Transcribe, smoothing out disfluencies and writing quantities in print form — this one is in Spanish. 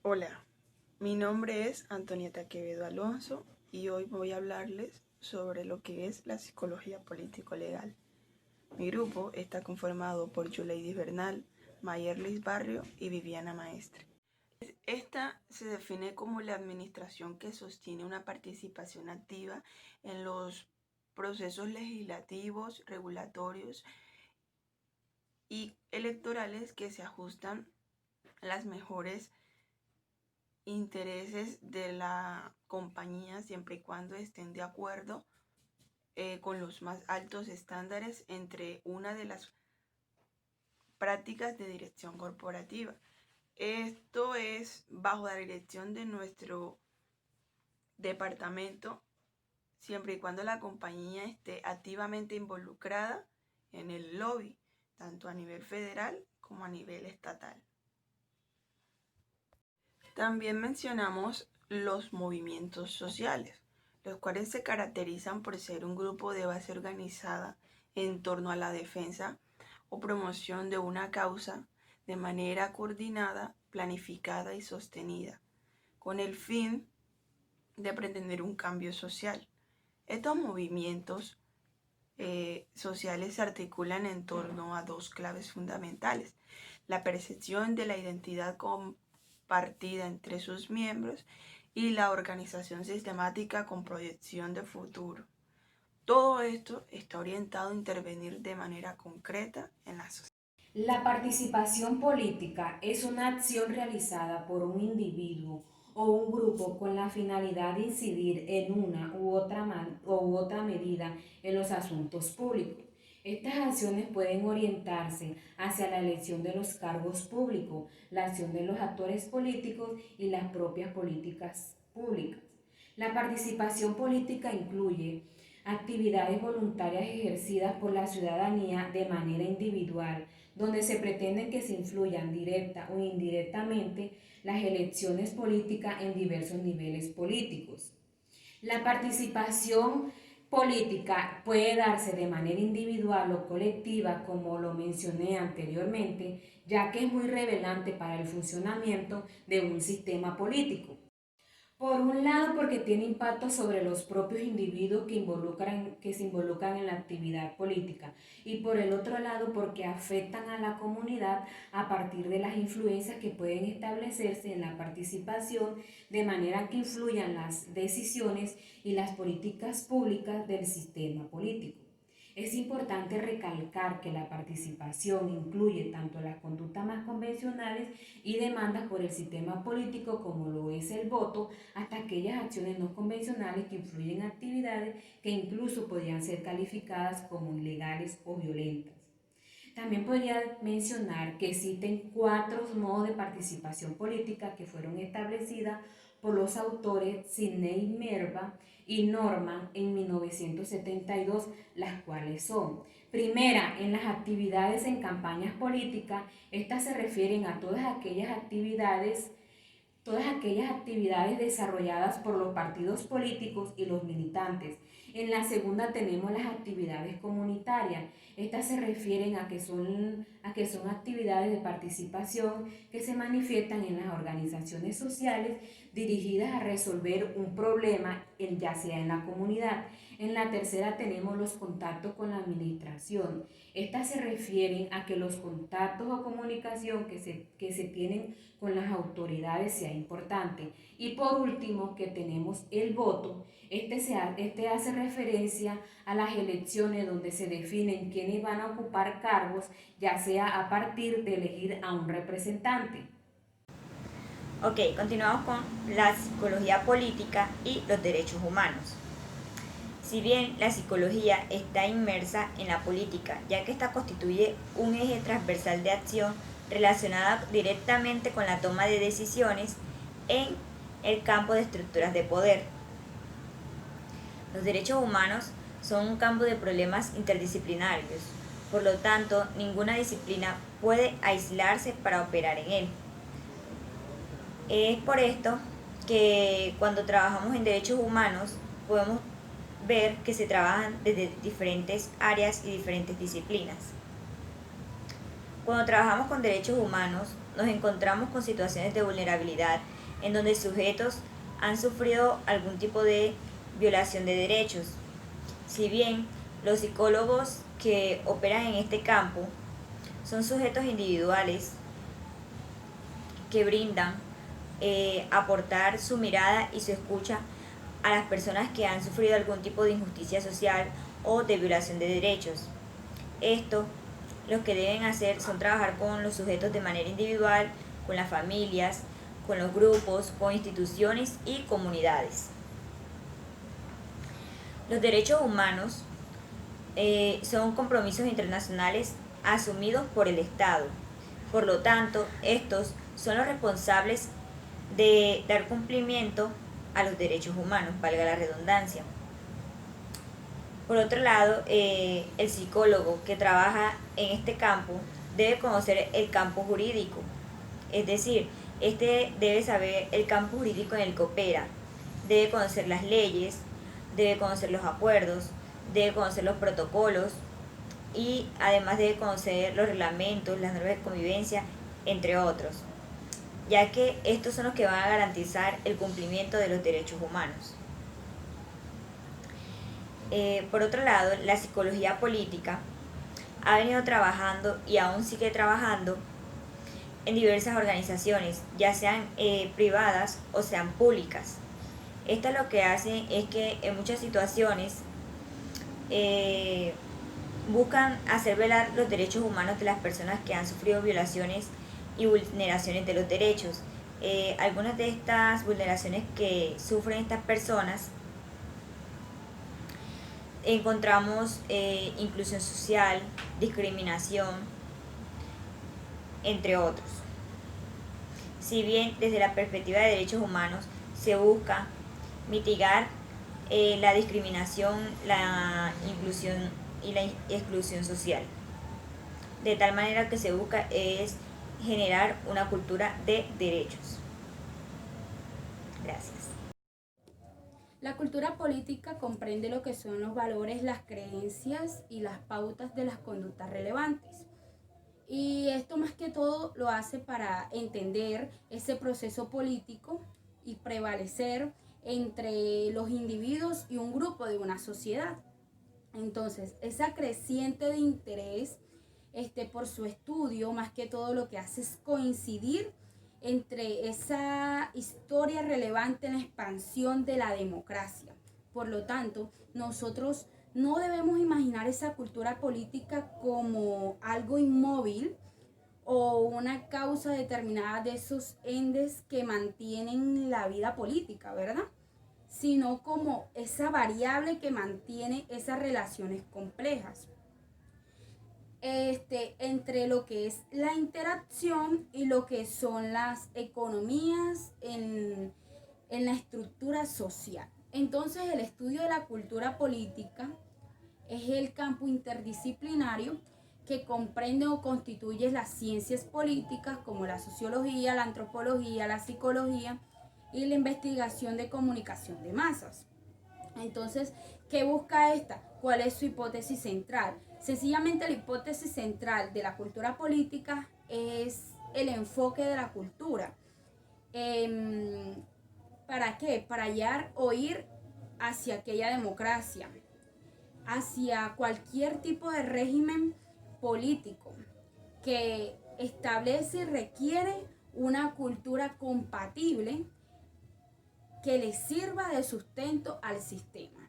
Hola, mi nombre es Antonieta Quevedo Alonso y hoy voy a hablarles sobre lo que es la psicología político-legal. Mi grupo está conformado por Yuleidis Bernal, Mayerlis Barrio y Viviana Maestre. Esta se define como la administración que sostiene una participación activa en los procesos legislativos, regulatorios y electorales que se ajustan a las mejores intereses de la compañía siempre y cuando estén de acuerdo con los más altos estándares entre una de las prácticas de dirección corporativa. Esto es bajo la dirección de nuestro departamento siempre y cuando la compañía esté activamente involucrada en el lobby, tanto a nivel federal como a nivel estatal. También mencionamos los movimientos sociales, los cuales se caracterizan por ser un grupo de base organizada en torno a la defensa o promoción de una causa de manera coordinada, planificada y sostenida, con el fin de pretender un cambio social. Estos movimientos sociales se articulan en torno a dos claves fundamentales: la percepción de la identidad compartida entre sus miembros y la organización sistemática con proyección de futuro. Todo esto está orientado a intervenir de manera concreta en la sociedad. La participación política es una acción realizada por un individuo o un grupo con la finalidad de incidir en una u otra medida en los asuntos públicos. Estas acciones pueden orientarse hacia la elección de los cargos públicos, la acción de los actores políticos y las propias políticas públicas. La participación política incluye actividades voluntarias ejercidas por la ciudadanía de manera individual, donde se pretende que se influyan directa o indirectamente las elecciones políticas en diversos niveles políticos. La participación política puede darse de manera individual o colectiva, como lo mencioné anteriormente, ya que es muy relevante para el funcionamiento de un sistema político. Por un lado, porque tiene impacto sobre los propios individuos que se involucran en la actividad política, y por el otro lado, porque afectan a la comunidad a partir de las influencias que pueden establecerse en la participación, de manera que influyan las decisiones y las políticas públicas del sistema político. Es importante recalcar que la participación incluye tanto las conductas más convencionales y demandas por el sistema político, como lo es el voto, hasta aquellas acciones no convencionales que influyen en actividades que incluso podrían ser calificadas como ilegales o violentas. También podría mencionar que existen 4 modos de participación política que fueron establecidas por los autores Sidney Merva y Norman en 1972, las cuales son: primera, en las actividades en campañas políticas. Estas se refieren a todas aquellas actividades desarrolladas por los partidos políticos y los militantes. En la segunda tenemos las actividades comunitarias. Estas se refieren a que son actividades de participación que se manifiestan en las organizaciones sociales dirigidas a resolver un problema, ya sea en la comunidad. En la tercera tenemos los contactos con la administración. Estas se refieren a que los contactos o comunicación que se tienen con las autoridades sea importante. Y por último, que tenemos el voto. Este hace referencia a las elecciones, donde se definen quiénes van a ocupar cargos, ya sea a partir de elegir a un representante. Ok, continuamos con la psicología política y los derechos humanos. Si bien la psicología está inmersa en la política, ya que esta constituye un eje transversal de acción relacionada directamente con la toma de decisiones en el campo de estructuras de poder. Los derechos humanos son un campo de problemas interdisciplinarios, por lo tanto, ninguna disciplina puede aislarse para operar en él. Es por esto que cuando trabajamos en derechos humanos podemos ver que se trabajan desde diferentes áreas y diferentes disciplinas. Cuando trabajamos con derechos humanos, nos encontramos con situaciones de vulnerabilidad en donde sujetos han sufrido algún tipo de violación de derechos. Si bien los psicólogos que operan en este campo son sujetos individuales que brindan aportar su mirada y su escucha a las personas que han sufrido algún tipo de injusticia social o de violación de derechos. Esto, lo que deben hacer son trabajar con los sujetos de manera individual, con las familias, con los grupos, con instituciones y comunidades. Los derechos humanos son compromisos internacionales asumidos por el Estado. Por lo tanto, estos son los responsables de dar cumplimiento a los derechos humanos, valga la redundancia. Por otro lado, el psicólogo que trabaja en este campo debe conocer el campo jurídico, es decir, este debe saber el campo jurídico en el que opera, debe conocer las leyes, debe conocer los acuerdos, debe conocer los protocolos y además debe conocer los reglamentos, las normas de convivencia, entre otros, ya que estos son los que van a garantizar el cumplimiento de los derechos humanos. Por otro lado, la psicología política ha venido trabajando y aún sigue trabajando en diversas organizaciones, ya sean privadas o sean públicas. Esto lo que hace es que en muchas situaciones buscan hacer velar los derechos humanos de las personas que han sufrido violaciones y vulneraciones de los derechos. Algunas de estas vulneraciones que sufren estas personas encontramos inclusión social, discriminación, entre otros. Si bien desde la perspectiva de derechos humanos se busca mitigar la discriminación, la inclusión y la exclusión social, de tal manera que se busca es generar una cultura de derechos. Gracias. La cultura política comprende lo que son los valores, las creencias y las pautas de las conductas relevantes. Y esto más que todo lo hace para entender ese proceso político y prevalecer entre los individuos y un grupo de una sociedad. Entonces, esa creciente de interés por su estudio, más que todo lo que hace es coincidir entre esa historia relevante en la expansión de la democracia. Por lo tanto, nosotros no debemos imaginar esa cultura política como algo inmóvil o una causa determinada de esos entes que mantienen la vida política, ¿verdad? Sino como esa variable que mantiene esas relaciones complejas. Entre lo que es la interacción y lo que son las economías en la estructura social. Entonces, el estudio de la cultura política es el campo interdisciplinario que comprende o constituye las ciencias políticas como la sociología, la antropología, la psicología y la investigación de comunicación de masas. Entonces, ¿qué busca esta? ¿Cuál es su hipótesis central? Sencillamente la hipótesis central de la cultura política es el enfoque de la cultura. ¿Para qué? Para hallar o ir hacia aquella democracia, hacia cualquier tipo de régimen político que establece y requiere una cultura compatible que le sirva de sustento al sistema.